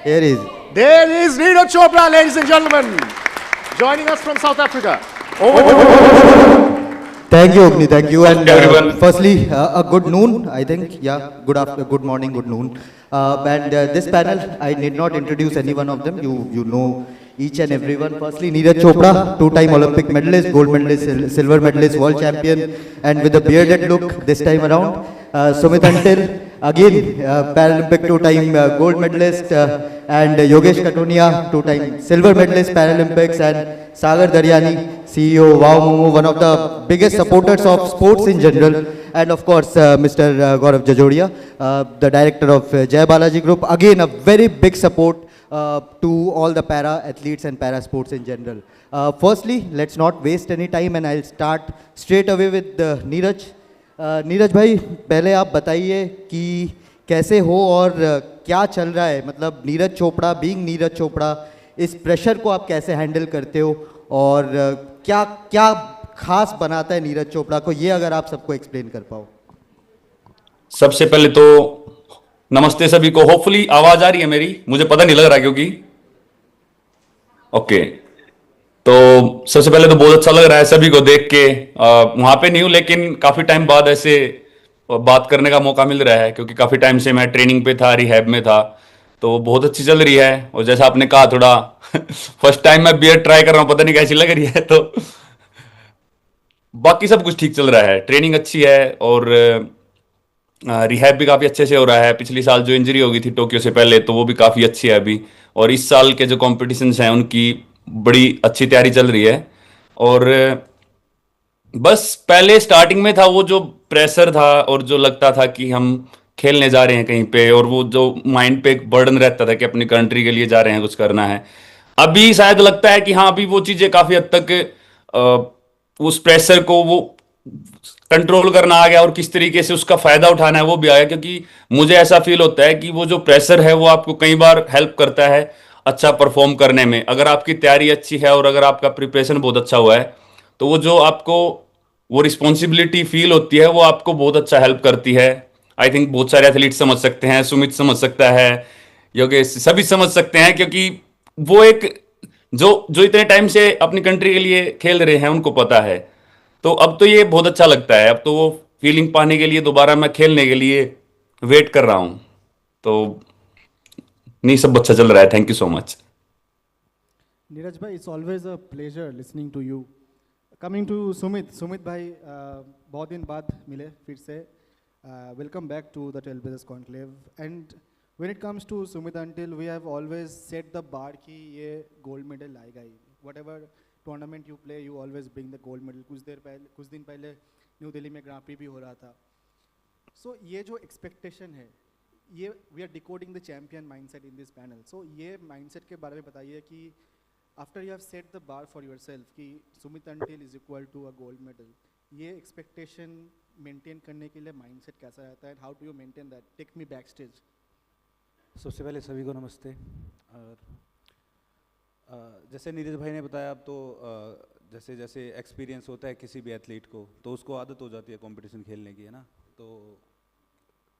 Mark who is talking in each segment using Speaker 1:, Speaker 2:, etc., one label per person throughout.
Speaker 1: Here is.
Speaker 2: There is Neeraj Chopra, ladies and gentlemen, joining us from South Africa.
Speaker 1: Thank you, Agni. Thank you. And
Speaker 3: everyone.
Speaker 1: firstly, a good noon, I think. Yeah, good morning, good noon. And this panel, I need not introduce any one of them. You know each and everyone. Firstly, Neeraj Chopra, two-time Olympic medalist, gold medalist, silver medalist, world champion, and with a bearded look this time around. Sumit Until, again, Paralympic two-time gold medalist, and Yogesh Katonia, two-time silver medalist Paralympics, and Sagar Daryani, CEO, Wow Momo, one of the biggest supporters of sports in general, and of course, Mr. Gaurav Jajodia, the director of Jai Balaji Group. Again, a very big support to all the para athletes and para sports in general. Firstly, let's not waste any time, and I'll start straight away with Neeraj. Neeraj भाई, पहले आप बताइए कि कैसे हो और क्या चल रहा है, मतलब नीरज चोपड़ा, बीइंग नीरज चोपड़ा, इस प्रेशर को आप कैसे हैंडल करते हो और क्या क्या खास बनाता है नीरज चोपड़ा को, ये अगर आप सबको एक्सप्लेन कर पाओ।
Speaker 3: सबसे पहले तो नमस्ते सभी को। होपफुली आवाज आ रही है मेरी, मुझे पता नहीं लग रहा क्योंकि ओके। तो सबसे पहले तो बहुत अच्छा लग रहा है सभी को देख के। वहां पे नहीं हूं लेकिन काफी टाइम बाद ऐसे बात करने का मौका मिल रहा है, क्योंकि काफी टाइम से मैं ट्रेनिंग पे था, रिहैब में था, तो बहुत अच्छी चल रही है। और जैसा आपने कहा, थोड़ा फर्स्ट टाइम मैं बियर ट्राई कर रहा हूं, पता नहीं कैसी लग रही है। तो बाकी सब कुछ ठीक चल रहा है, ट्रेनिंग अच्छी है और रिहैब भी काफी अच्छे से हो रहा है। पिछली साल जो इंजरी हो गई थी टोक्यो से पहले, तो वो भी काफी अच्छी है अभी। और इस साल के जो कॉम्पिटिशन्स हैं उनकी बड़ी अच्छी तैयारी चल रही है। और बस पहले स्टार्टिंग में था वो जो प्रेशर था और जो लगता था कि हम खेलने जा रहे हैं कहीं पे, और वो जो माइंड पे एक बर्डन रहता था कि अपनी कंट्री के लिए जा रहे हैं, कुछ करना है। अभी शायद लगता है कि हाँ, अभी वो चीजें काफी हद तक उस प्रेशर को वो कंट्रोल करना आ गया, और किस तरीके से उसका फायदा उठाना है वो भी आ गया। क्योंकि मुझे ऐसा फील होता है कि वो जो प्रेशर है वो आपको कई बार हेल्प करता है अच्छा परफॉर्म करने में। अगर आपकी तैयारी अच्छी है और अगर आपका प्रिपरेशन बहुत अच्छा हुआ है, तो वो जो आपको वो रिस्पॉन्सिबिलिटी फील होती है वो आपको बहुत अच्छा हेल्प करती है। आई थिंक बहुत सारे एथलीट समझ सकते हैं, सुमित समझ सकता है, योगेश, सभी समझ सकते हैं, क्योंकि वो एक जो जो इतने टाइम से अपनी कंट्री के लिए खेल रहे हैं उनको पता है। तो अब तो ये बहुत अच्छा लगता है, अब तो वो फीलिंग पाने के लिए दोबारा मैं खेलने के लिए वेट कर रहा हूं। तो नहीं, सब अच्छा चल रहा है। Thank you so much.
Speaker 4: Neeraj भाई, it's always a pleasure listening to you. Coming to Sumit भाई, बहुत दिन बाद मिले फिर से। Welcome back to the tell business conclave. And when it comes to Sumit Antil, we have always set the bar कि ये गोल्ड मेडल लाएगा ही। Whatever tournament you play, you always bring the gold medal. कुछ दिन पहले new Delhi में ग्रां pre भी हो रहा था। सो ये जो एक्सपेक्टेशन है, ये we are decoding the champion mindset in this panel. So ये माइंडसेट के बारे में बताइए कि after you have set the bar for yourself कि Sumit Antil is equal to a gold medal, ये एक्सपेक्टेशन मेंटेन करने के लिए माइंडसेट कैसा रहता है, how do you maintain that? Take me backstage.
Speaker 5: सबसे पहले सभी को नमस्ते। और जैसे नीरज भाई ने बताया, अब तो जैसे जैसे एक्सपीरियंस होता है किसी भी एथलीट को, तो उसको आदत हो जाती है कंपटीशन खेलने की, है ना। तो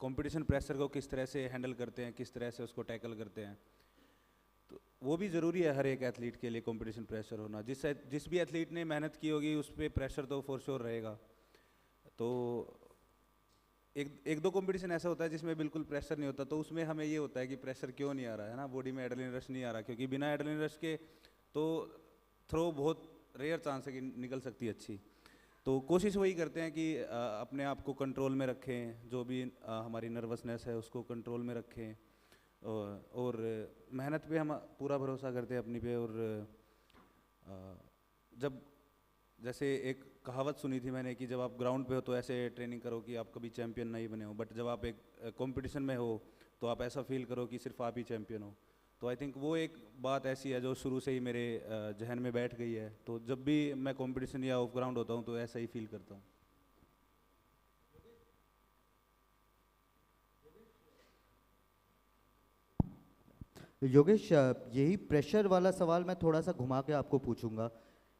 Speaker 5: कंपटीशन प्रेशर को किस तरह से हैंडल करते हैं, किस तरह से उसको टैकल करते हैं, तो वो भी ज़रूरी है हर एक एथलीट के लिए कंपटीशन प्रेशर होना। जिस भी एथलीट ने मेहनत की होगी उस पर प्रेशर तो फॉर श्योर रहेगा। तो एक दो कंपटीशन ऐसा होता है जिसमें बिल्कुल प्रेशर नहीं होता, तो उसमें हमें ये होता है कि प्रेशर क्यों नहीं आ रहा है ना, बॉडी में एड्रेनलिन रश नहीं आ रहा, क्योंकि बिना एड्रेनलिन रश के तो थ्रो बहुत रेयर चांस है कि निकल सकती है अच्छी। तो कोशिश वही करते हैं कि अपने आप को कंट्रोल में रखें, जो भी हमारी नर्वसनेस है उसको कंट्रोल में रखें, और मेहनत पे हम पूरा भरोसा करते हैं अपनी पे। और जब जैसे एक कहावत सुनी थी मैंने कि जब आप ग्राउंड पे हो तो ऐसे ट्रेनिंग करो कि आप कभी चैंपियन नहीं बने हो, बट जब आप एक कंपटीशन में हो तो आप ऐसा फील करो कि सिर्फ आप ही चैंपियन हो। तो आई थिंक वो एक बात ऐसी है जो शुरू से ही मेरे जहन में बैठ गई है। तो जब भी मैं कंपटीशन या ऑफ ग्राउंड होता हूँ तो ऐसा ही फील करता हूँ।
Speaker 1: योगेश, यही प्रेशर वाला सवाल मैं थोड़ा सा घुमा के आपको पूछूंगा।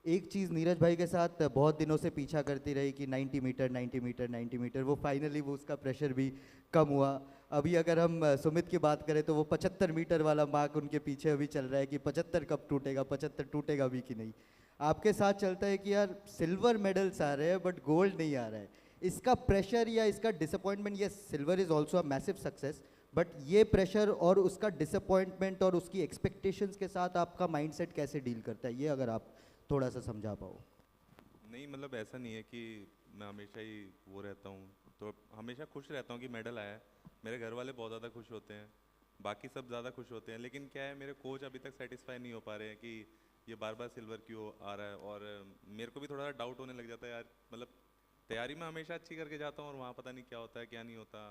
Speaker 1: एक चीज़ नीरज भाई के साथ बहुत दिनों से पीछा करती रही कि 90 मीटर 90 मीटर 90 मीटर, वो फाइनली वो उसका प्रेशर भी कम हुआ। अभी अगर हम सुमित की बात करें तो वो 75 मीटर वाला मार्क उनके पीछे अभी चल रहा है कि 75 कब टूटेगा, 75 टूटेगा भी कि नहीं। आपके साथ चलता है कि यार सिल्वर मेडल्स आ रहे हैं बट गोल्ड नहीं आ रहा है, इसका प्रेशर या इसका डिसअपॉइंटमेंट, ये silver is also a massive success, but ये प्रेशर और उसका डिसअपॉइंटमेंट और उसकी एक्सपेक्टेशंस के साथ आपका माइंडसेट कैसे डील करता है, ये अगर आप थोड़ा सा समझा पाओ।
Speaker 6: नहीं मतलब ऐसा नहीं है कि मैं हमेशा ही वो रहता हूँ, तो हमेशा खुश रहता हूँ कि मेडल आया है। मेरे घर वाले बहुत ज़्यादा खुश होते हैं, बाकी सब ज़्यादा खुश होते हैं, लेकिन क्या है मेरे कोच अभी तक सेटिस्फाई नहीं हो पा रहे हैं कि ये बार बार सिल्वर क्यों आ रहा है। और मेरे को भी थोड़ा सा डाउट होने लग जाता है यार, मतलब तैयारी में हमेशा अच्छी करके जाता हूँ और वहाँ पता नहीं क्या होता है क्या नहीं होता।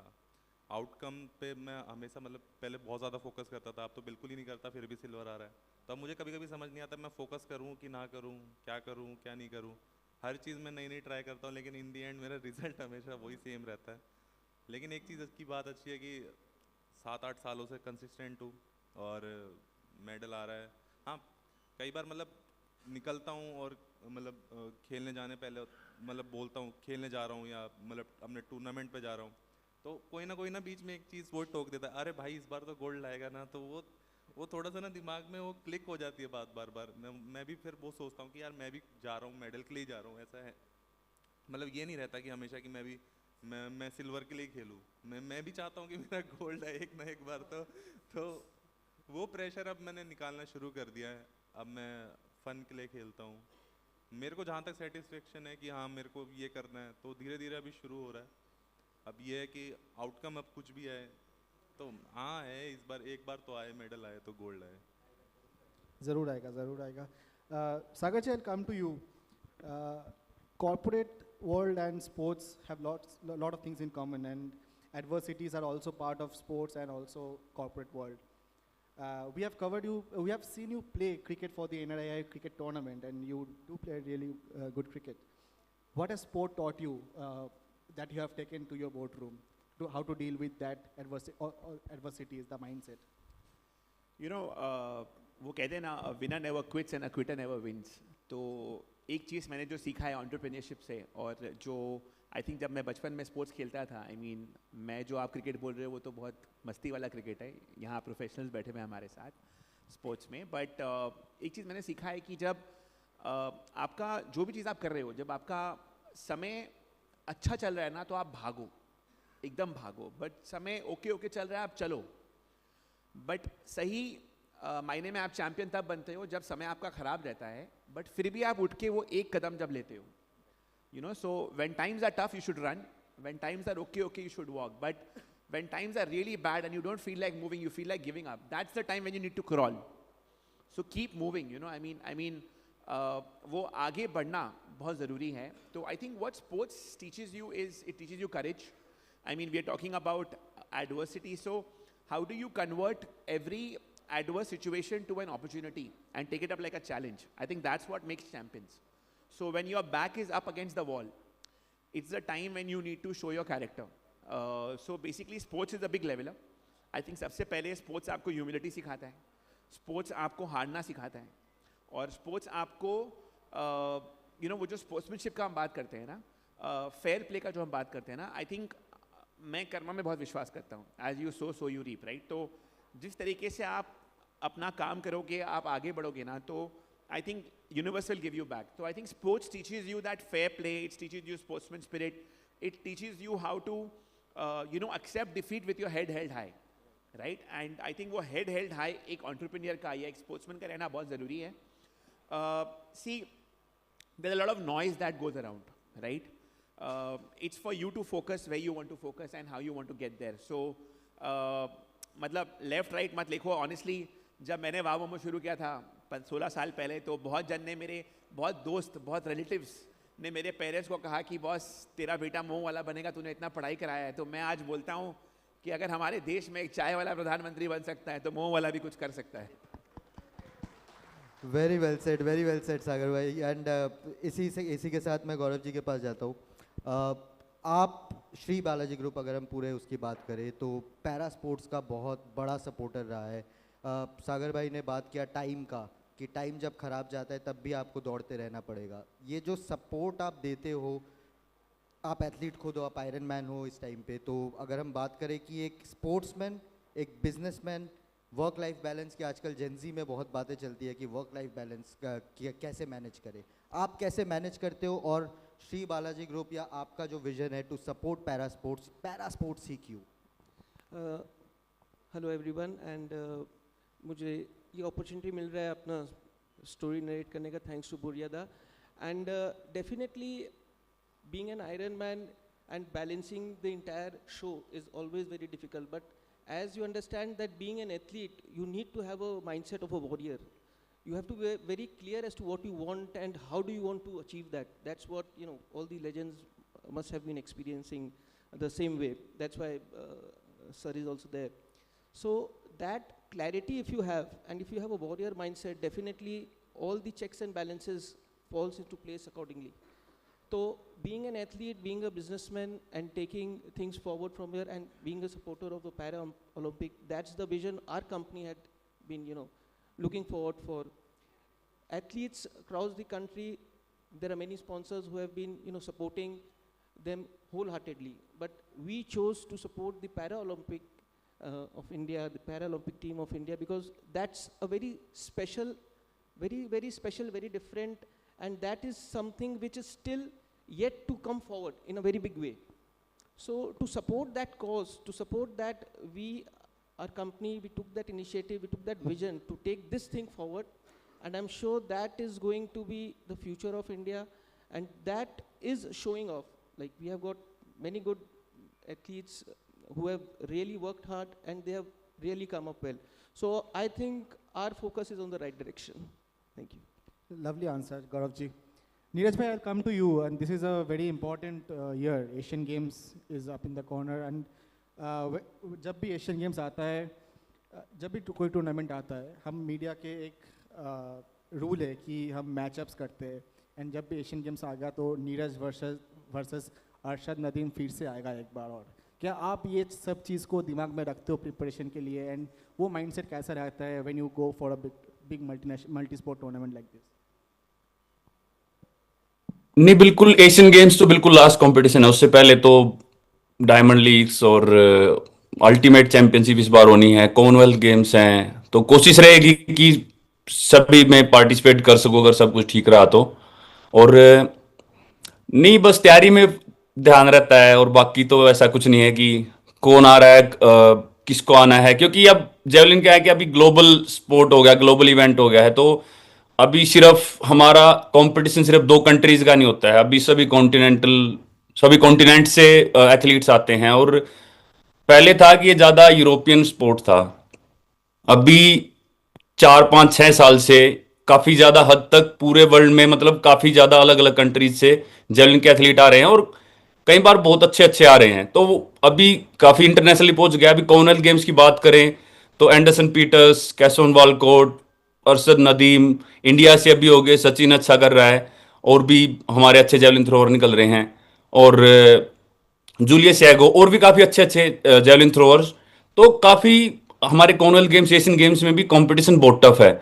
Speaker 6: आउटकम पे मैं हमेशा मतलब पहले बहुत ज़्यादा फोकस करता था, अब तो बिल्कुल ही नहीं करता, फिर भी सिल्वर आ रहा है। तो अब मुझे कभी कभी समझ नहीं आता मैं फोकस करूँ कि ना करूँ, क्या नहीं करूँ। हर चीज़ में नई नई ट्राई करता हूँ, लेकिन इन दी एंड मेरा रिजल्ट हमेशा वही सेम रहता है। लेकिन एक चीज़ की बात अच्छी है कि 7-8 सालों से कंसिस्टेंट हूँ और मेडल आ रहा है। हाँ कई बार मतलब निकलता हूँ और मतलब खेलने जाने पहले मतलब बोलता हूँ खेलने जा रहा हूँ या मतलब अपने टूर्नामेंट पे जा रहा हूँ, तो कोई ना बीच में एक चीज़ वो टोक देता है, अरे भाई इस बार तो गोल्ड लाएगा ना। तो वो थोड़ा सा ना दिमाग में वो क्लिक हो जाती है बात बार मैं भी फिर वो सोचता हूँ कि यार मैं भी जा रहा हूँ, मेडल के लिए जा रहा हूँ। ऐसा है मतलब ये नहीं रहता कि हमेशा कि मैं सिल्वर के लिए खेलूँ। मैं भी चाहता हूँ कि मेरा गोल्ड है एक ना एक बार। तो वो प्रेशर अब मैंने निकालना शुरू कर दिया है। अब मैं फ़न के लिए खेलता हूँ। मेरे को जहाँ तक सेटिस्फेक्शन है कि हाँ मेरे को ये करना है, तो धीरे धीरे अभी शुरू हो रहा है। अब ये है कि आउटकम अब कुछ भी आए तो हाँ है, इस बार एक बार तो आए, मेडल आए तो गोल्ड आए।
Speaker 4: ज़रूर आएगा, ज़रूर आएगा। सागर जी, I'll come to you. Corporate world and sports have lot of things in common, and adversities are also part of sports and also corporate world. We have covered you. We have seen you play cricket for the NRI cricket tournament, and you do play really good cricket. What has sport taught you that you have taken to your boardroom? To how to deal with that adversity is the mindset.
Speaker 2: You know, वो कहते हैं ना, winner never quits and a quitter never wins. तो एक चीज़ मैंने जो सीखा है एंटरप्रेन्योरशिप से, और जो आई थिंक जब मैं बचपन में स्पोर्ट्स खेलता था, आई मीन मैं जो आप क्रिकेट बोल रहे हो वो तो बहुत मस्ती वाला क्रिकेट है, यहाँ प्रोफेशनल्स बैठे हुए हैं हमारे साथ स्पोर्ट्स में। बट एक चीज़ मैंने सीखा है कि जब आपका जो भी चीज़ आप कर रहे हो, जब आपका समय अच्छा चल रहा है ना तो आप भागो, एकदम भागो। बट समय ओके चल रहा है, आप चलो। बट सही मायने में आप चैंपियन तब बनते हो जब समय आपका ख़राब रहता है, बट फिर भी आप उठ के वो एक कदम जब लेते हो, you know. So when times are tough you should run, when times are okay you should walk, but when times are really bad and you don't feel like moving, you feel like giving up, that's the time when you need to crawl. So keep moving, you know. I mean वो आगे बढ़ना बहुत ज़रूरी है। तो I think what sports teaches you is it teaches you courage. I mean we are talking about adversity, so how do you convert every adverse situation to an opportunity and take it up like a challenge? I think that's what makes champions. So when your back is up against the wall, it's the time when you need to show your character. So basically sports is a big leveler. I think सबसे पहले sports आपको humility सिखाता है, sports आपको हारना सिखाता है, और sports आपको you know वो जो sportsmanship का हम बात करते हैं ना, fair play का जो हम बात करते हैं ना, I think मैं कर्मा में बहुत विश्वास करता हूँ। As you sow, so you reap, right? तो जिस तरीके से आप अपना काम करोगे, आप आगे बढ़ोगे ना, तो I think universe will give you back. So I think sports teaches you that fair play, it teaches you sportsman spirit, it teaches you how to you know accept defeat with your head held high, right? And I think वो head held high एक entrepreneur का या एक sportsman का रहना बहुत ज़रूरी है। See, there's a lot of noise that goes around, right? It's for you to focus where you want to focus and how you want to get there. So मतलब लेफ्ट राइट मत लिखो। Honestly जब मैंने वाह मोमो शुरू किया था 16 साल पहले, तो बहुत जन ने, मेरे बहुत दोस्त, बहुत रिलेटिव्स ने मेरे पेरेंट्स को कहा कि बॉस तेरा बेटा मोमो वाला बनेगा, तूने इतना पढ़ाई कराया है। तो मैं आज बोलता हूँ कि अगर हमारे देश में एक चाय वाला प्रधानमंत्री बन सकता है तो मोमो वाला भी कुछ कर सकता है।
Speaker 1: वेरी वेल सेड सागर भाई। एंड इसी के साथ मैं गौरव जी के पास जाता हूँ। आप श्री बालाजी ग्रुप, अगर हम पूरे उसकी बात करें तो पैरा स्पोर्ट्स का बहुत बड़ा सपोर्टर रहा है। सागर भाई ने बात किया टाइम का, कि टाइम जब ख़राब जाता है तब भी आपको दौड़ते रहना पड़ेगा। ये जो सपोर्ट आप देते हो, आप एथलीट खुद हो, आप आयरन मैन हो इस टाइम पे, तो अगर हम बात करें कि एक स्पोर्ट्समैन, एक बिजनेसमैन, वर्क लाइफ बैलेंस की आजकल जेंजी में बहुत बातें चलती है कि वर्क लाइफ बैलेंस कैसे मैनेज करें, आप कैसे मैनेज करते हो, और श्री बालाजी ग्रुप या आपका जो विजन है टू सपोर्ट पैरा स्पोर्ट्स ही क्यों?
Speaker 7: हेलो एवरीवन एंड मुझे ये अपॉर्चुनिटी मिल रहा है अपना स्टोरी नरेट करने का, थैंक्स टू बुरियादा. And definitely being an Iron Man and balancing the entire show is always very difficult, but as you understand that being an athlete, you need to have a mindset of a warrior. You have to be very clear as to what you want and how do you want to achieve that. That's what, you know, all the legends must have been experiencing the same way. That's why sir is also there. So that clarity if you have, and if you have a warrior mindset, definitely all the checks and balances falls into place accordingly. So being an athlete, being a businessman and taking things forward from here and being a supporter of the Para-Olympic, that's the vision our company had been, you know, looking forward for. Athletes across the country, there are many sponsors who have been, you know, supporting them wholeheartedly. But we chose to support the Para-Olympic of India, the Para-Olympic team of India, because that's a very special, very special, very different, and that is something which is still yet to come forward in a very big way. So to support that cause, to support that, our company, we took that initiative, we took that vision to take this thing forward, and I'm sure that is going to be the future of India, and that is showing off. Like, we have got many good athletes who have really worked hard and they have really come up well. So I think our focus is on the right direction. Thank you.
Speaker 4: Lovely answer, Gaurav ji. Neeraj bhai, I'll come to you, and this is a very important year. Asian Games is up in the corner, and जब भी Asian games आता है, जब भी कोई tournament आता है, हम मीडिया के एक रूल है कि हम मैचअप्स करते हैं, एंड जब भी एशियन गेम्स आ गया तो नीरज वर्सेस अरशद नदीम फिर से आएगा एक बार और. क्या आप ये सब चीज़ को दिमाग में रखते हो प्रिपरेशन के लिए, एंड वो माइंडसेट कैसा रहता है when you go for a big multi sport tournament like this?
Speaker 3: नहीं, बिल्कुल एशियन गेम्स तो बिल्कुल लास्ट कंपटीशन है. उससे पहले तो डायमंड लीग्स और अल्टीमेट चैंपियनशिप इस बार होनी है, कॉमनवेल्थ गेम्स हैं, तो कोशिश रहेगी कि सभी में पार्टिसिपेट कर सकूं अगर सब कुछ ठीक रहा तो. और नहीं, बस तैयारी में ध्यान रहता है, और बाकी तो ऐसा कुछ नहीं है कि कौन आ रहा है, किसको आना है, क्योंकि अब जेवलिन क्या है कि अभी ग्लोबल स्पोर्ट हो गया, ग्लोबल इवेंट हो गया है. तो अभी सिर्फ हमारा कंपटीशन सिर्फ 2 कंट्रीज का नहीं होता है, अभी सभी कॉन्टिनेंट से एथलीट्स आते हैं. और पहले था कि ये ज्यादा यूरोपियन स्पोर्ट था, अभी 4-5-6 साल से काफी ज्यादा हद तक पूरे वर्ल्ड में, मतलब काफी ज्यादा अलग अलग कंट्रीज से जेवलिन के एथलीट आ रहे हैं, और कई बार बहुत अच्छे आ रहे हैं. तो अभी काफी इंटरनेशनली पहुंच गया. अभी कॉमनवेल्थ गेम्स की बात करें तो एंडरसन पीटर्स, कैसन वालकोट, अरशद नदीम, इंडिया से अभी हो गए, सचिन अच्छा कर रहा है, और भी हमारे अच्छे जेवलिन थ्रोअर निकल रहे हैं, और जूलियस एगो, और भी काफी अच्छे जेवलिन थ्रोअर्स. तो काफी हमारे कॉमनवेल्थ गेम्स, एशियन गेम्स में भी कंपटीशन बहुत टफ है.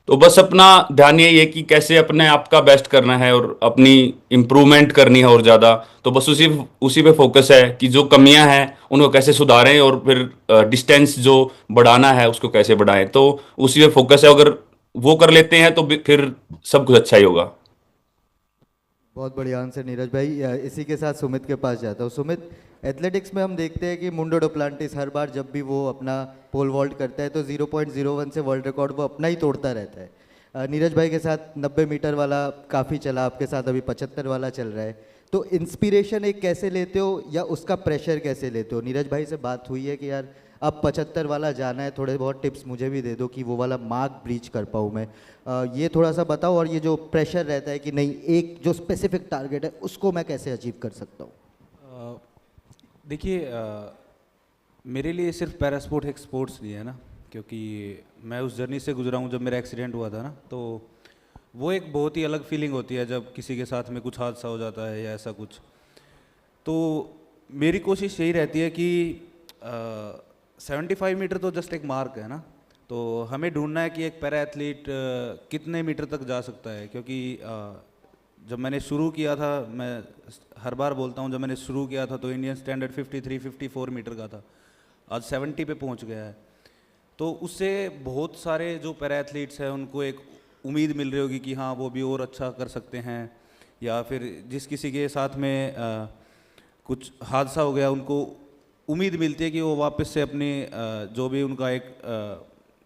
Speaker 3: तो बस अपना ध्यान यही है कि कैसे अपने आप का बेस्ट करना है और अपनी इम्प्रूवमेंट करनी है और ज़्यादा. तो बस उसी पे फोकस है कि जो कमियां हैं उनको कैसे सुधारें, और फिर डिस्टेंस जो बढ़ाना है उसको कैसे बढ़ाएं. तो उसी पे फोकस है, अगर वो कर लेते हैं तो फिर सब कुछ अच्छा ही होगा.
Speaker 1: बहुत बढ़िया आंसर नीरज भाई. इसी के साथ सुमित के पास जाता हूँ. सुमित, एथलेटिक्स में हम देखते हैं कि मुंडो डुप्लांटिस हर बार जब भी वो अपना पोल वॉल्ट करता है तो 0.01 से वर्ल्ड रिकॉर्ड वो अपना ही तोड़ता रहता है. नीरज भाई के साथ 90 मीटर वाला काफ़ी चला, आपके साथ अभी 75 वाला चल रहा है. तो इंस्पिरेशन एक कैसे लेते हो, या उसका प्रेशर कैसे लेते हो? नीरज भाई से बात हुई है कि यार अब 75 वाला जाना है, थोड़े बहुत टिप्स मुझे भी दे दो कि वो वाला मार्क ब्रीच कर पाऊँ मैं. ये थोड़ा सा बताओ. और ये जो प्रेशर रहता है कि नहीं, एक जो स्पेसिफिक टारगेट है उसको मैं कैसे अचीव कर सकता हूँ?
Speaker 5: देखिए, मेरे लिए सिर्फ पैरा स्पोर्ट एक स्पोर्ट्स नहीं है ना, क्योंकि मैं उस जर्नी से गुजरा हूँ. जब मेरा एक्सीडेंट हुआ था ना, तो वो एक बहुत ही अलग फीलिंग होती है जब किसी के साथ में कुछ हादसा हो जाता है या ऐसा कुछ. तो मेरी कोशिश यही रहती है कि 75 मीटर तो जस्ट एक मार्क है ना, तो हमें ढूंढना है कि एक पैरा एथलीट कितने मीटर तक जा सकता है, क्योंकि जब मैंने शुरू किया था, मैं हर बार बोलता हूँ, जब मैंने शुरू किया था तो इंडियन स्टैंडर्ड 53-54 मीटर का था, आज 70 पे पहुँच गया है। तो उससे बहुत सारे जो पैरा एथलीट्स हैं उनको एक उम्मीद मिल रही होगी कि हाँ वो भी और अच्छा कर सकते हैं, या फिर जिस किसी के साथ में कुछ हादसा हो गया उनको उम्मीद मिलती है कि वो वापस से अपनी जो भी उनका एक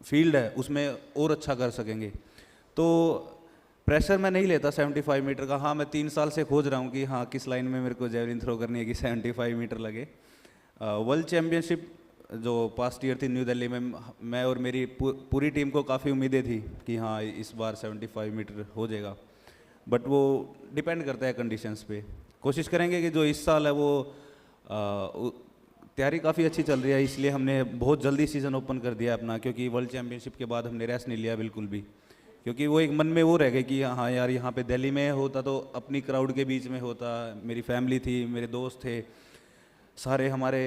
Speaker 5: फील्ड है उसमें और अच्छा कर सकेंगे। तो प्रेशर मैं नहीं लेता 75 मीटर का। हाँ, मैं 3 साल से खोज रहा हूँ कि हाँ किस लाइन में मेरे को जेवलिन थ्रो करनी है कि 75 मीटर लगे। वर्ल्ड चैम्पियनशिप जो पास्ट ईयर थी न्यू दिल्ली में, मैं और मेरी पूरी टीम को काफ़ी उम्मीदें थी कि हाँ इस बार 75 मीटर हो जाएगा, बट वो डिपेंड करता है कंडीशंस पे। कोशिश करेंगे कि जो इस साल है वो तैयारी काफ़ी अच्छी चल रही है, इसलिए हमने बहुत जल्दी सीज़न ओपन कर दिया अपना, क्योंकि वर्ल्ड चैम्पियनशिप के बाद हमने रेस्ट नहीं लिया बिल्कुल भी, क्योंकि वो एक मन में वो रह गया कि हाँ यार यहाँ पे दिल्ली में होता तो अपनी क्राउड के बीच में होता, मेरी फैमिली थी, मेरे दोस्त थे, सारे हमारे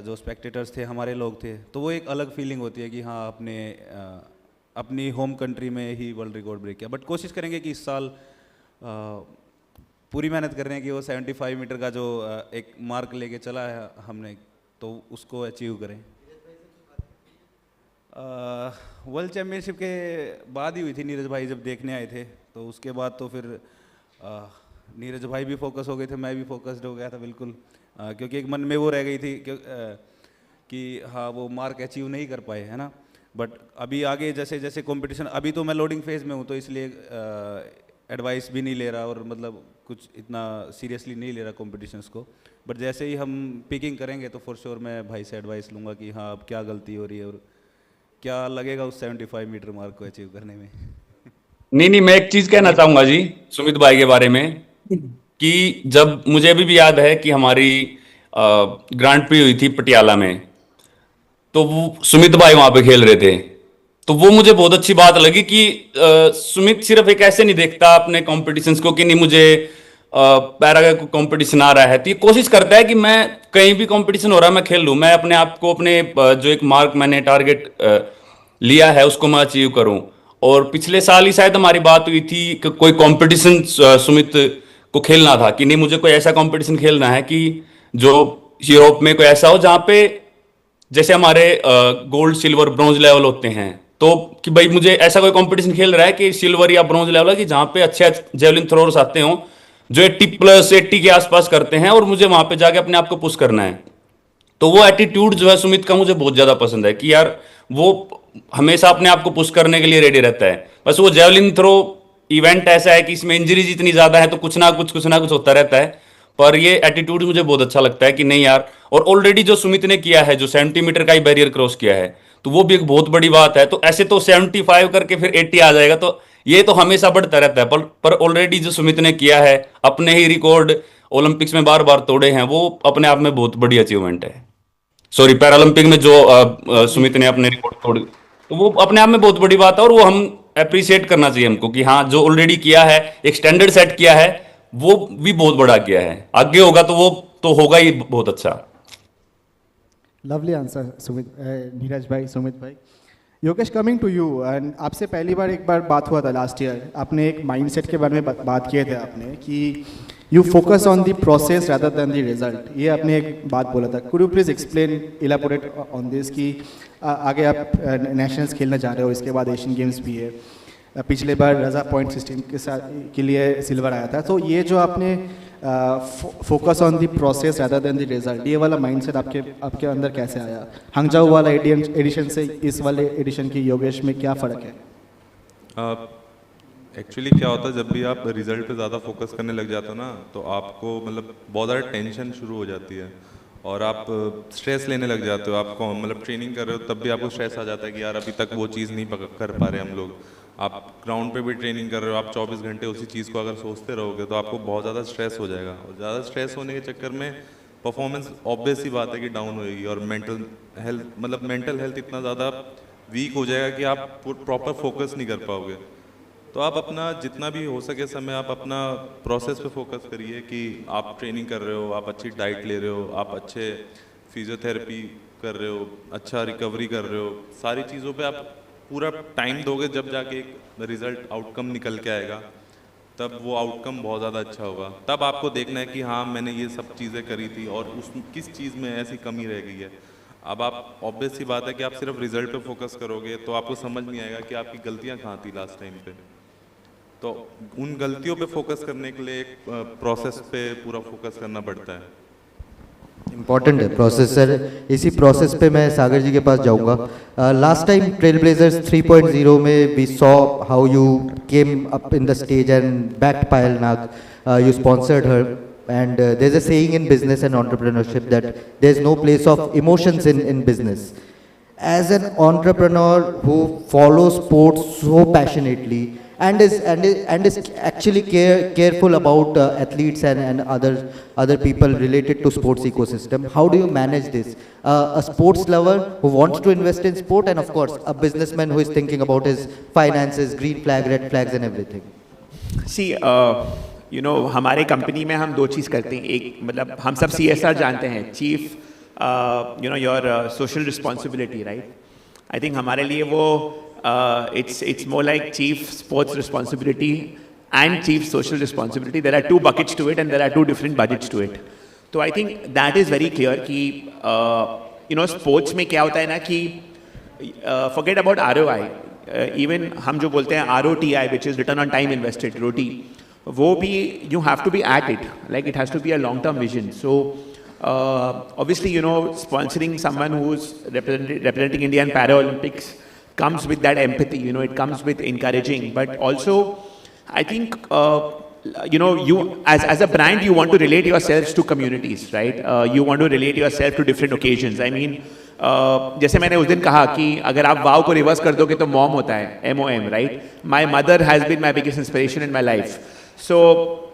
Speaker 5: जो स्पेक्टेटर्स थे हमारे लोग थे, तो वो एक अलग फीलिंग होती है कि हाँ अपनी होम कंट्री में ही वर्ल्ड रिकॉर्ड ब्रेक किया। बट कोशिश करेंगे कि इस साल पूरी मेहनत कर रहे हैं कि वो 75 मीटर का जो एक मार्क लेके चला है हमने, तो उसको अचीव करें। वर्ल्ड चैम्पियनशिप के बाद ही हुई थी, नीरज भाई जब देखने आए थे, तो उसके बाद तो फिर नीरज भाई भी फोकस हो गए थे, मैं भी फोकस्ड हो गया था बिल्कुल, क्योंकि एक मन में वो रह गई थी कि हाँ वो मार्क अचीव नहीं कर पाए, है ना। बट अभी आगे जैसे जैसे कंपटीशन, अभी तो मैं लोडिंग फेज में हूँ तो इसलिए एडवाइस भी नहीं ले रहा और मतलब कुछ इतना सीरियसली नहीं ले रहा कॉम्पिटिशन्स को, बट जैसे ही हम पिकिंग करेंगे तो फॉर श्योर मैं भाई से एडवाइस लूँगा कि हाँ अब क्या गलती हो रही है और क्या लगेगा उस 75 मीटर मार्क को अचीव करने में।
Speaker 3: नहीं, मैं एक चीज कहना चाहूंगा जी सुमित भाई के बारे में, कि जब मुझे अभी भी याद है कि हमारी ग्रांड प्री हुई थी पटियाला में, तो वो सुमित भाई वहां पे खेल रहे थे, तो वो मुझे बहुत अच्छी बात लगी कि सुमित सिर्फ एक ऐसे नहीं देखता अपने कॉम्पिटिशन्स को कि नहीं मुझे पैरा का कंपटीशन आ रहा है, तो ये कोशिश करता है कि मैं कहीं भी कंपटीशन हो रहा है मैं खेल लूं, मैं अपने आप को अपने जो एक मार्क मैंने टारगेट लिया है उसको मैं अचीव करूं। और पिछले साल ही शायद हमारी बात हुई थी कि कोई कंपटीशन सुमित को खेलना था कि नहीं मुझे कोई ऐसा कंपटीशन खेलना है कि जो यूरोप में कोई ऐसा हो जहां पे जैसे हमारे गोल्ड सिल्वर ब्रॉन्ज लेवल होते हैं, तो कि भाई मुझे ऐसा कोई कंपटीशन खेल रहा है कि सिल्वर या ब्रॉन्ज लेवल है कि जहां पे अच्छे जेवलिन थ्रोअर्स आते हो जो 80+ 80 के आसपास करते हैं, और मुझे वहां पे जाके अपने आप को पुश करना है। तो वो एटीट्यूड जो है सुमित का मुझे बहुत ज्यादा पसंद है कि यार वो हमेशा अपने आप को पुश करने के लिए रेडी रहता है। बस वो जेवलिन थ्रो इवेंट ऐसा है कि इसमें इंजरीज इतनी ज्यादा है तो कुछ ना कुछ होता रहता है, पर ये एटीट्यूड मुझे बहुत अच्छा लगता है कि नहीं यार। और ऑलरेडी जो सुमित ने किया है, जो 70 मीटर का ही बैरियर क्रॉस किया है, तो वो भी एक बहुत बड़ी बात है। तो ऐसे तो 75 करके फिर 80 आ जाएगा, तो ये तो हमेशा बढ़ता रहता है, पर ऑलरेडी जो सुमित ने किया है, अपने ही रिकॉर्ड ओलंपिक्स में बार बार तोड़े हैं, वो अपने आप में बहुत बड़ी अचीवमेंट है। सॉरी, पैरालंपिक में जो सुमित ने अपने रिकॉर्ड तोड़, तो वो अपने आप में बहुत बड़ी बात है, और वो हम अप्रिशिएट करना चाहिए हमको कि हाँ जो ऑलरेडी किया है, एक स्टैंडर्ड सेट किया है, वो भी बहुत बड़ा किया है। आगे होगा तो वो तो होगा ही बहुत अच्छा।
Speaker 4: लवली आंसर सुमित, नीरज भाई, सुमित भाई। Yogesh, coming to you, and आपसे पहली बार एक बार बात हुआ था लास्ट ईयर, आपने एक माइंडसेट के बारे में बात किए थे आपने कि you focus on the process rather than the result, ये आपने एक बात बोला था। Could you please explain, elaborate on this कि आगे आप नेशनल्स खेलने जा रहे हो, इसके बाद एशियन गेम्स भी है, पिछले बार रजा पॉइंट सिस्टम के साथ के लिए सिल्वर आया था, तो ये जो आपने focus on the process rather than the result, ये वाला माइंडसेट आपके अंदर कैसे आया? हंगजाऊ वाला एडिशन से इस वाले एडिशन की योगेश में क्या फ़र्क है?
Speaker 6: एक्चुअली क्या होता है, जब भी आप रिजल्ट पे ज़्यादा फोकस करने लग जाते हो ना, तो आपको मतलब बहुत ज़्यादा टेंशन शुरू हो जाती है और आप स्ट्रेस लेने लग जाते हो। आपको मतलब ट्रेनिंग कर रहे हो तब भी आपको स्ट्रेस आ जाता है कि यार अभी तक वो चीज़ नहीं कर पा रहे हम लोग। आप ग्राउंड पे भी ट्रेनिंग कर रहे हो, आप 24 घंटे उसी चीज़ को अगर सोचते रहोगे तो आपको बहुत ज़्यादा स्ट्रेस हो जाएगा, और ज़्यादा स्ट्रेस होने के चक्कर में परफॉर्मेंस ऑब्वियस ही बात है कि डाउन होएगी, और मेंटल हेल्थ इतना ज़्यादा वीक हो जाएगा कि आप प्रॉपर फोकस नहीं कर पाओगे। तो आप अपना जितना भी हो सके समय आप अपना प्रोसेस पे फोकस करिए कि आप ट्रेनिंग कर रहे हो, आप अच्छी डाइट ले रहे हो, आप अच्छे फिजियोथेरेपी कर रहे हो, अच्छा रिकवरी कर रहे हो, सारी चीज़ों पे आप पूरा टाइम दोगे, जब जाके एक रिजल्ट आउटकम निकल के आएगा। तब वो आउटकम बहुत ज़्यादा अच्छा होगा। तब आपको देखना है कि हाँ मैंने ये सब चीज़ें करी थी और उस किस चीज़ में ऐसी कमी रह गई है। अब आप ऑब्वियस सी बात है कि आप सिर्फ रिजल्ट पे फोकस करोगे तो आपको समझ नहीं आएगा कि आपकी गलतियाँ कहाँ थी लास्ट टाइम पे। तो उन गलतियों पे फोकस करने के लिए एक प्रोसेस पे पूरा फोकस करना पड़ता है।
Speaker 1: इम्पॉर्टेंट है प्रोसेस सर। इसी प्रोसेस पे मैं सागर जी के पास जाऊंगा। लास्ट टाइम ट्रेल ब्लेजर्स 3.0 में we saw how you came up in the stage and backed Payal Nag, you sponsored her, and there's a saying in business and entrepreneurship that there's no place of emotions in business. As an entrepreneur who follows sports so passionately and is actually careful about athletes and other people related to sports ecosystem, how do you manage this? A sports lover who wants to invest in sport, and of course a businessman who is thinking about his finances, green flag, red flags and everything.
Speaker 2: See, you know, हमारे company में हम दो चीज़ करते हैं। एक मतलब हम सब CSR जानते हैं, chief you know your social responsibility, right. I think हमारे लिए वो it's more like chief sports responsibility and chief social responsibility. There are two buckets to it and there are two different budgets to it. So I think that is very clear कि you know sports में क्या होता है ना कि forget about ROI, even हम जो बोलते हैं ROTI, which is return on time invested, ROTI, वो भी you have to be at it, like it has to be a long term vision. So obviously you know sponsoring someone who's representing India in Paralympics comes with that empathy, you know, it comes with encouraging, but also I think you know, you as a brand you want to relate yourselves to communities, right? You want to relate yourself to different occasions. I mean जैसे मैंने उस दिन कहा कि अगर आप वाव को reverse कर दोगे तो मॉम होता है, MOM, right? My mother has been my biggest inspiration in my life. So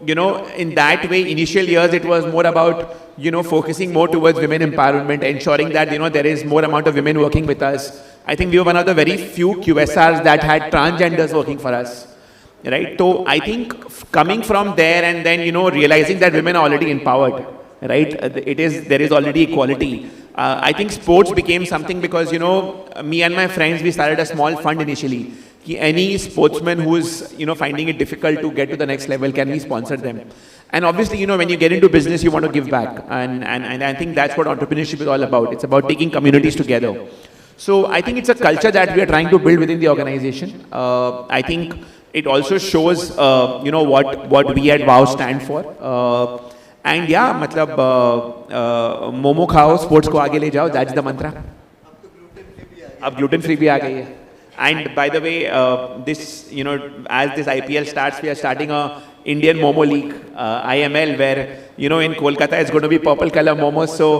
Speaker 2: you know, in that way, initial years it was more about you know focusing more towards women empowerment, ensuring that you know there is more amount of women working with us. I think we were one of the very few QSRs that had transgenders working for us, right? So I think coming from there and then you know realizing that women are already empowered, right? There is already equality. I think sports became something because you know me and my friends, we started a small fund initially. Ki any sportsman who is you know finding it difficult to get to the next level, can we sponsor them? And obviously you know when you get into business you want to give back, and I think that's what entrepreneurship is all about. It's about taking communities together. So I think it's a culture that we are trying to build within the organization. I think it also shows you know what we at WOW stand for. And yeah, मतलब मोमो खाओ, sports को आगे ले जाओ, that's the mantra. अब gluten free भी आ गई है. And by the way, this you know as this IPL starts, we are starting a Indian Momo League, IML, where you know in Kolkata it's going to be purple color momos. So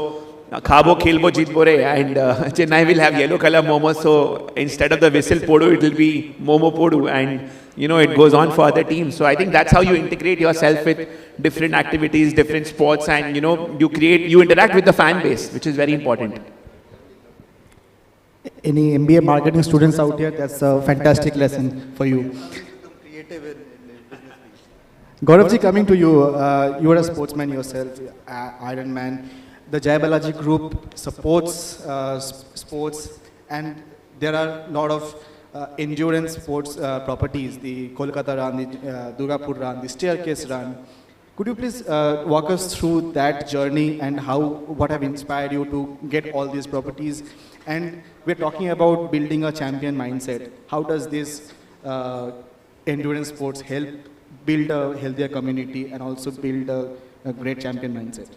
Speaker 2: Khabo Khilbo Jitbore, and Chennai will have yellow color momos. So instead of the whistle podu, it will be Momo Podu, and you know it goes on for other teams. So I think that's how you integrate yourself with different activities, different sports, and you know you interact with the fan base, which is very important.
Speaker 4: Any MBA marketing students out here, that's a fantastic lesson for you. Gauravji, coming to you, you are a sportsman yourself, Ironman. The Jai Balaji group supports sports, and there are a lot of endurance sports properties, the Kolkata run, the Durgapur run, the staircase run. Could you please walk us through that journey and what have inspired you to get all these properties? And we're talking about building a champion mindset. How does this endurance sports help build a healthier community and also build a great champion mindset?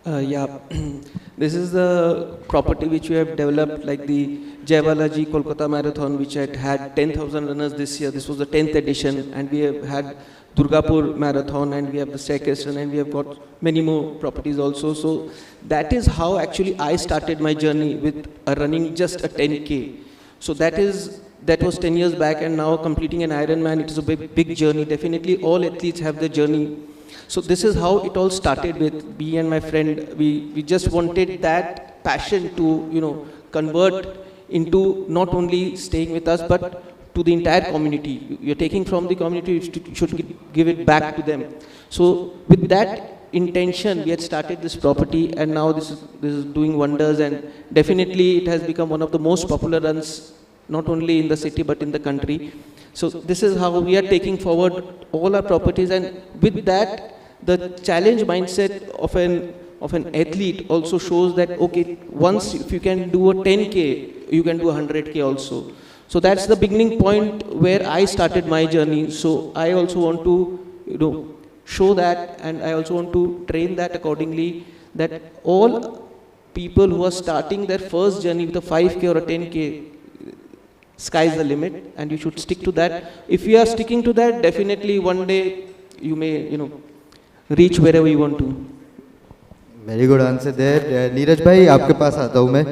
Speaker 7: Yeah, this is the property which we have developed, like the Jai Balaji Kolkata Marathon, which had 10,000 runners this year. This was the 10th edition, and we have had Durgapur Marathon, and we have the staircase run, and we have got many more properties also. So that is how actually I started my journey with running just a 10K. So that was 10 years back, and now completing an Ironman, it is a big journey. Definitely all athletes have the journey. So this is how it all started with me and my friend. We just wanted that passion to, you know, convert into not only staying with us, but to the entire community. You're taking from the community, you should give it back to them. So with that intention, we had started this property, and now this is doing wonders, and definitely it has become one of the most popular runs not only in the city but in the country. So this is how we are taking forward all our properties, and with that, the challenge mindset of an athlete also shows that, okay, once if you can do a 10K, you can do a 100K also. So that's the beginning point where I started my journey. So I also want to, show that, and I also want to train that accordingly, that all people who are starting their first journey with a 5K or a 10K, sky's the limit, and you should stick to that. If you are sticking to that, definitely one day you may, reach wherever you want to.
Speaker 1: Very good answer there. Neeraj भाई आपके पास आता हूँ मैं।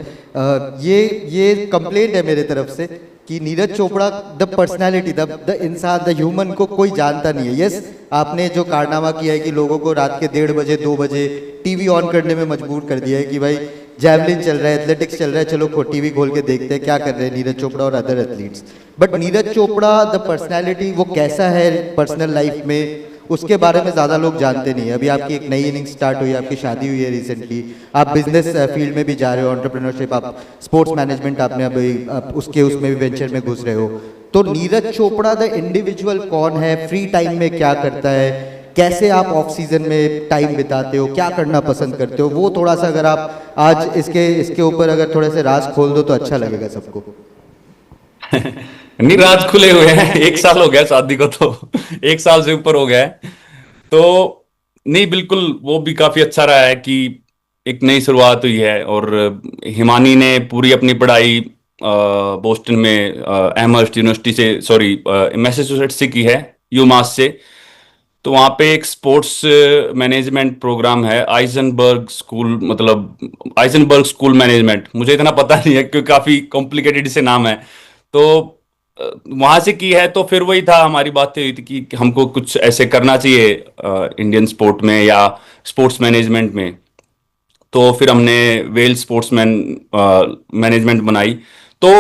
Speaker 1: ये complaint है मेरे तरफ से कि Neeraj Chopra the personality, the इंसान, द ह्यूमन को कोई जानता नहीं है। यस, आपने जो कारनामा किया है कि लोगों को रात के 1:30 बजे 2 बजे टीवी ऑन करने में मजबूर कर दिया है कि भाई जैवलिन चल रहा है, एथलेटिक्स चल रहा है, चलो टीवी खोल के देखते हैं क्या कर रहे हैं नीरज चोपड़ा और other athletes. But Neeraj Chopra the personality, वो कैसा है पर्सनल लाइफ में, उसके बारे में ज़्यादा लोग जानते नहीं है। अभी आपकी एक नई इनिंग स्टार्ट हुई, आपकी शादी हुई है रिसेंटली, आप बिजनेस फील्ड में भी जा रहे हो, एंटरप्रेन्योरशिप, आप स्पोर्ट्स मैनेजमेंट आपने अभी उसमें भी वेंचर में घुस रहे हो। तो नीरज चोपड़ा द इंडिविजुअल कौन है, फ्री टाइम में क्या करता है, कैसे आप ऑफ सीजन में टाइम बिताते हो, क्या करना पसंद करते हो, वो थोड़ा सा अगर आप आज इसके ऊपर अगर थोड़े से राज खोल दो तो अच्छा लगेगा सबको।
Speaker 3: नहीं, राज खुले हुए हैं। 1 साल हो गया शादी को, तो 1 साल से ऊपर हो गया है। तो नहीं, बिल्कुल वो भी काफी अच्छा रहा है कि एक नई शुरुआत हुई है। और हिमानी ने पूरी अपनी पढ़ाई बोस्टन में एमहर्स्ट यूनिवर्सिटी से, सॉरी मैसाचुसेट्स से की है, यूमास से। तो वहाँ पे एक स्पोर्ट्स मैनेजमेंट प्रोग्राम है, आइजनबर्ग स्कूल, मतलब आइजनबर्ग स्कूल मैनेजमेंट। मुझे इतना पता नहीं है क्योंकि काफ़ी कॉम्प्लिकेटेड से नाम है। तो वहाँ से की है। तो फिर वही था, हमारी बातें हुई थी कि हमको कुछ ऐसे करना चाहिए इंडियन स्पोर्ट में या स्पोर्ट्स मैनेजमेंट में। तो फिर हमने वेल स्पोर्ट्समैन मैनेजमेंट बनाई। तो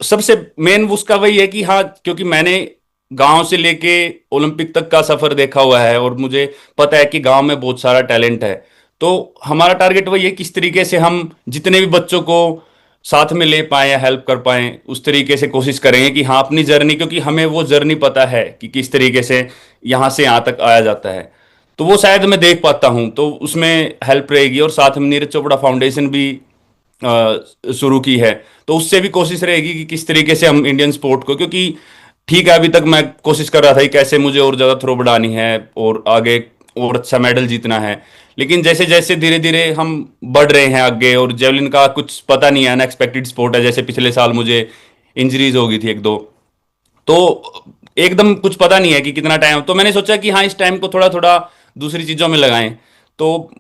Speaker 3: सबसे मेन उसका वही है कि हाँ, क्योंकि मैंने गांव से लेके ओलंपिक तक का सफर देखा हुआ है और मुझे पता है कि गांव में बहुत सारा टैलेंट है। तो हमारा टारगेट वही है, किस तरीके से हम जितने भी बच्चों को साथ में ले पाए या हेल्प कर पाए, उस तरीके से कोशिश करेंगे कि हाँ अपनी जर्नी, क्योंकि हमें वो जर्नी पता है कि किस तरीके से यहाँ से यहाँ तक आया जाता है। तो वो शायद मैं देख पाता हूँ, तो उसमें हेल्प रहेगी। और साथ में नीरज चोपड़ा फाउंडेशन भी शुरू की है, तो उससे भी कोशिश रहेगी कि किस तरीके से हम इंडियन स्पोर्ट को, क्योंकि ठीक है अभी तक मैं कोशिश कर रहा था कि कैसे मुझे और ज़्यादा थ्रो बढ़ानी है और आगे और अच्छा मेडल जीतना है। लेकिन जैसे जैसे धीरे धीरे हम बढ़ रहे हैं आगे, और जेवलिन का कुछ पता नहीं है, अनएक्सपेक्टेड स्पोर्ट है। जैसे पिछले साल मुझे इंजरीज हो गई थी 1-2, तो एकदम कुछ पता नहीं है कि कितना टाइम। तो मैंने सोचा कि हाँ इस टाइम को थोड़ा थोड़ा दूसरी चीज़ों में लगाएं। तो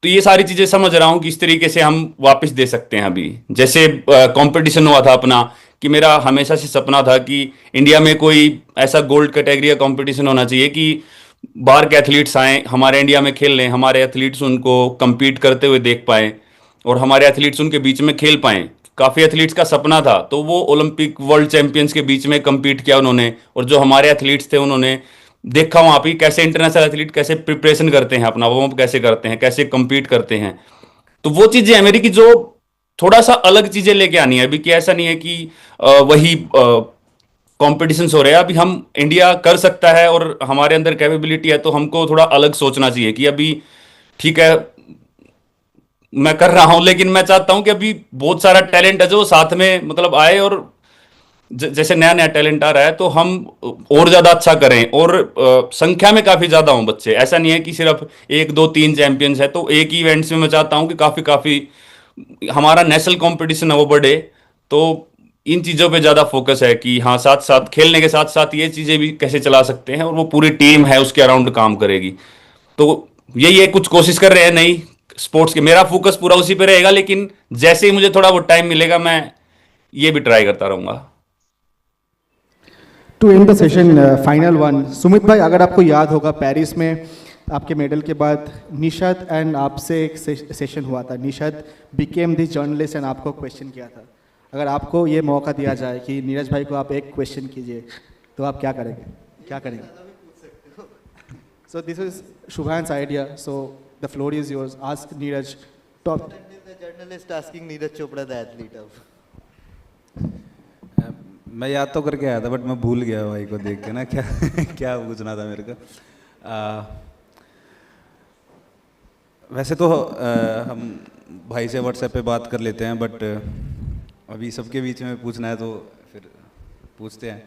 Speaker 3: ये सारी चीज़ें समझ रहा हूँ कि इस तरीके से हम वापस दे सकते हैं। अभी जैसे कंपटीशन हुआ था अपना, कि मेरा हमेशा से सपना था कि इंडिया में कोई ऐसा गोल्ड कैटेगरी का कंपटीशन होना चाहिए कि बाहर के एथलीट्स आएँ हमारे इंडिया में खेल लें, हमारे एथलीट्स उनको compete करते हुए देख पाएँ और हमारे एथलीट्स उनके बीच में खेल पाएँ। काफ़ी एथलीट्स का सपना था, तो वो ओलंपिक वर्ल्ड चैंपियंस के बीच में compete किया उन्होंने। और जो हमारे एथलीट्स थे उन्होंने देखा वहाँ पे कैसे इंटरनेशनल एथलीट कैसे प्रिपरेशन करते हैं, अपना वार्म अप कैसे करते हैं, कैसे compete करते हैं। तो वो चीज़ें हैं मेरी कि जो थोड़ा सा अलग चीज़ें लेके आनी है अभी, कि ऐसा नहीं है कि वही कॉम्पिटिशन्स हो रहे हैं। अभी हम इंडिया कर सकता है और हमारे अंदर कैपेबिलिटी है, तो हमको थोड़ा अलग सोचना चाहिए कि अभी ठीक है मैं कर रहा हूं, लेकिन मैं चाहता हूं कि अभी बहुत सारा टैलेंट है जो साथ में मतलब आए, और जैसे नया नया टैलेंट आ रहा है तो हम और ज़्यादा अच्छा करें। और संख्या में काफ़ी ज़्यादा हों बच्चे, ऐसा नहीं है कि सिर्फ 1 2 3 चैंपियंस है। तो एक ही इवेंट्स में मैं चाहता हूं कि काफ़ी हमारा नेशनल कंपटीशन है वो बढ़े। तो इन चीज़ों पे ज़्यादा फोकस है कि हाँ साथ साथ खेलने के साथ साथ ये चीज़ें भी कैसे चला सकते हैं, और वो पूरी टीम है उसके अराउंड काम करेगी। तो यही है, कुछ कोशिश कर रहे हैं नई स्पोर्ट्स के। मेरा फोकस पूरा उसी पे रहेगा, लेकिन जैसे ही मुझे थोड़ा बहुत टाइम मिलेगा मैं ये भी ट्राई करता रहूँगा।
Speaker 4: To end the session, final one, Sumit भाई अगर आपको याद होगा पेरिस में आपके मेडल के बाद निशद एंड आपसे एक सेशन हुआ था। निशद बिकेम द जर्नलिस्ट एंड आपको क्वेश्चन किया था। अगर आपको ये मौका दिया जाए कि नीरज भाई को आप एक क्वेश्चन कीजिए तो आप क्या करेंगे, क्या करेंगे? सो दिस इज शुभांस idea, so the floor is yours, ask Neeraj top.
Speaker 1: The journalist asking Neeraj Chopra the athlete of.
Speaker 5: मैं याद तो करके आया था बट मैं भूल गया भाई को देख के ना क्या क्या पूछना था मेरे को। वैसे तो हम भाई से व्हाट्सएप पे बात कर लेते हैं बट अभी सबके बीच में पूछना है तो फिर पूछते हैं।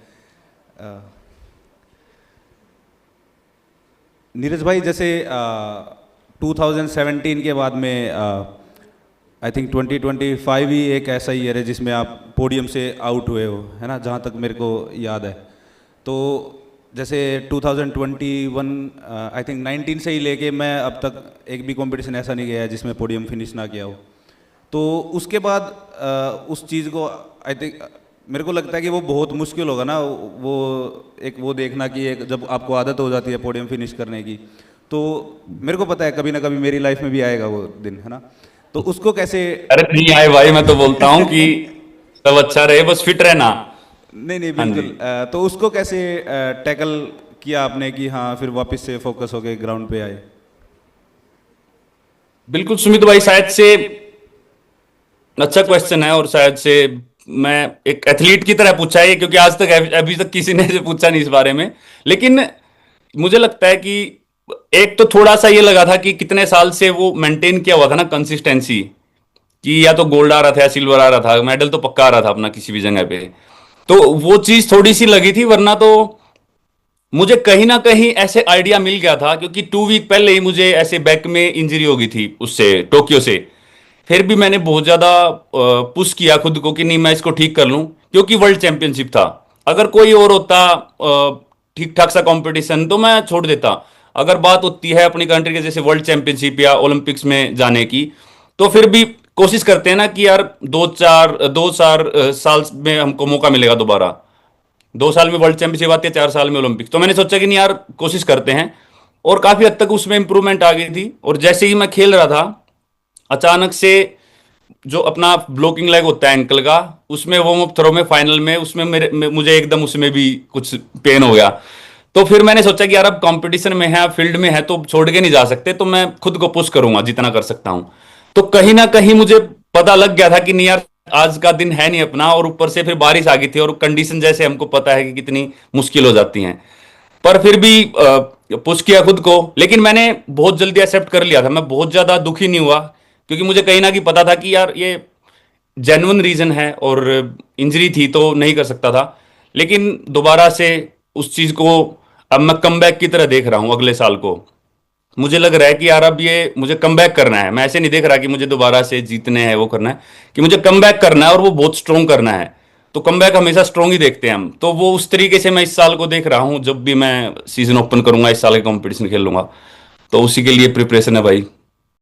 Speaker 5: नीरज भाई जैसे 2017 के बाद में आई थिंक 2025 ही एक ऐसा ईयर है जिसमें आप पोडियम से आउट हुए हो, है ना, जहाँ तक मेरे को याद है। तो जैसे 2021 आई थिंक 19 से ही लेके मैं अब तक एक भी कंपटीशन ऐसा नहीं गया है जिसमें पोडियम फिनिश ना किया हो। तो उसके बाद उस चीज़ को आई थिंक मेरे को लगता है कि वो बहुत मुश्किल होगा ना, वो देखना कि एक जब आपको आदत हो जाती है पोडियम फिनिश करने की, तो मेरे को पता है कभी ना कभी मेरी लाइफ में भी आएगा वो दिन, है ना। तो उसको कैसे।
Speaker 3: अरे नहीं आए भाई, मैं तो बोलता हूँ कि सब अच्छा रहे, बस फिट रहना।
Speaker 5: नहीं बिल्कुल। तो उसको कैसे टैकल किया आपने कि हाँ फिर वापस से फोकस हो गए ग्राउंड पे आए?
Speaker 3: बिल्कुल सुमित भाई, शायद से अच्छा क्वेश्चन है और शायद से मैं एक एथलीट की तरह पूछा है क्योंकि आज तक अभी तक किसी ने पूछा नहीं इस बारे में। लेकिन मुझे लगता है कि एक तो थोड़ा सा ये लगा था कि कितने साल से वो मेंटेन किया हुआ था ना कंसिस्टेंसी, कि या तो गोल्ड आ रहा था या सिल्वर आ रहा था, मेडल तो पक्का आ रहा था अपना किसी भी जगह पे। तो वो चीज थोड़ी सी लगी थी, वरना तो मुझे कहीं ना कहीं ऐसे आइडिया मिल गया था क्योंकि 2 वीक पहले ही मुझे ऐसे बैक में इंजरी हो गई थी उससे, टोक्यो से। फिर भी मैंने बहुत ज्यादा पुश किया खुद को कि नहीं मैं इसको ठीक कर लूं, क्योंकि वर्ल्ड चैंपियनशिप था। अगर कोई और होता ठीक ठाक सा कंपटीशन तो मैं छोड़ देता। अगर बात होती है अपनी कंट्री के जैसे वर्ल्ड चैंपियनशिप या ओलंपिक्स में जाने की, तो फिर भी कोशिश करते हैं ना कि यार 2-4 साल में हमको मौका मिलेगा दोबारा। 2 साल में वर्ल्ड चैंपियनशिप आती है, 4 साल में ओलंपिक्स। तो मैंने सोचा कि नहीं यार कोशिश करते हैं, और काफी हद तक उसमें इंप्रूवमेंट आ गई थी। और जैसे ही मैं खेल रहा था, अचानक से जो अपना ब्लॉकिंग लेग होता है एंकल का, उसमें वार्म अप थ्रो में फाइनल में उसमें मुझे एकदम उसमें भी कुछ पेन हो गया। तो फिर मैंने सोचा कि यार अब कंपटीशन में है, फील्ड में है, तो छोड़ के नहीं जा सकते, तो मैं खुद को पुश करूंगा जितना कर सकता हूं। तो कहीं ना कहीं मुझे पता लग गया था कि नहीं यार आज का दिन है नहीं अपना, और ऊपर से फिर बारिश आ गई थी और कंडीशन जैसे हमको पता है कि कितनी मुश्किल हो जाती हैं। पर फिर भी पुश किया खुद को, लेकिन मैंने बहुत जल्दी एक्सेप्ट कर लिया था। मैं बहुत ज्यादा दुखी नहीं हुआ क्योंकि मुझे कहीं ना कहीं पता था कि यार ये जेन्युइन रीजन है और इंजरी थी तो नहीं कर सकता था। लेकिन दोबारा से उस चीज को अब मैं कमबैक की तरह देख रहा हूं। अगले साल को मुझे लग रहा है कि यार अब ये मुझे कमबैक करना है। मैं ऐसे नहीं देख रहा कि मुझे दोबारा से जीतने हैं, वो करना है कि मुझे कमबैक करना है और वो बहुत स्ट्रॉन्ग करना है। तो कमबैक हमेशा स्ट्रॉन्ग ही देखते हैं हम, तो वो उस तरीके से मैं इस साल को देख रहा हूं। जब भी मैं सीजन ओपन करूंगा, इस साल का कंपटीशन खेलूंगा, तो उसी के लिए प्रिपरेशन है भाई।